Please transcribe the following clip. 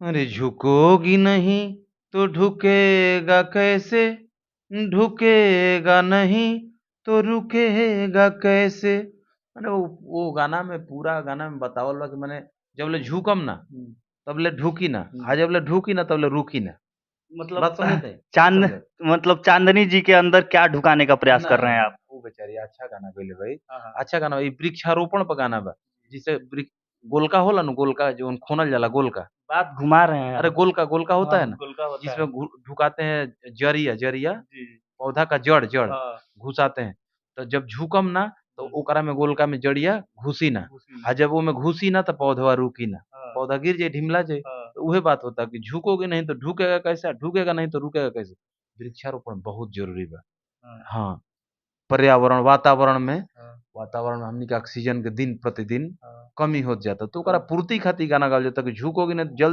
अरे झुकोगी नहीं तो ढुकेगा कैसे, ढुकेगा नहीं तो रुकेगा कैसे। मैंने वो गाना में पूरा गाना में बतावल बा कि मैंने जबले झुकम ना तबले ढुकी ना, आ जबले ढुकी ना तबले रुकी ना। मतलब बात समझते हैं? चांद समझे? मतलब चांदनी जी के अंदर क्या ढुकाने का प्रयास ना कर रहे हैं आप? वो बेचारी अच्छा गाना गइले भाई। हाँ, हाँ। अच्छा गाना ई वृक्षारोपण पे गाना बा। जिसे गोलका होला ना, गोलका जो खोनल जाला गोलका। बात घुमा रहे हैं अरे आप। गोलका गोलका होता हाँ, है ना, गोलका होता है। जिसमें ढुकाते हैं जरिया जरिया, जी। पौधा का जड़ जड़ हाँ। घुसाते हैं। तो जब झुकम ना तो ओकरा में गोलका में जड़िया घुसी ना, घुसी आ ना। जब वो में घुसी ना तो पौधवा रुकी ना, हाँ, पौधा गिर जाए ढिमला जाए। हाँ, तो वही बात होता है कि झुकोगे नहीं तो ढुकेगा कैसा, ढुकेगा नहीं तो रुकेगा कैसे। वृक्षारोपण बहुत जरूरी बा। हाँ, हाँ, पर्यावरण वातावरण में, हाँ, वातावरण में हमनी के ऑक्सीजन के दिन प्रतिदिन हाँ। कमी होत जाता, तो ओकरा पूर्ति खातिर गाना गावल जाता कि झुकोगे नहीं तो जल्दी